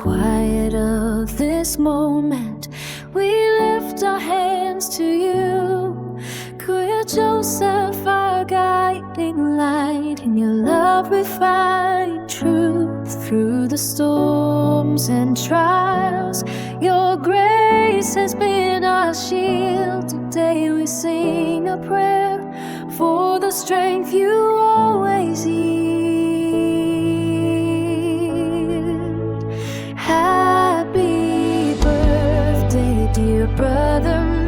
quiet of this moment, we lift our hands to you. Queer Joseph, our guiding light, in your love we find truth. Through the storms and trials, your grace has been our shield. Today we sing a prayer for the strength you always yield. Happy birthday, dear brother.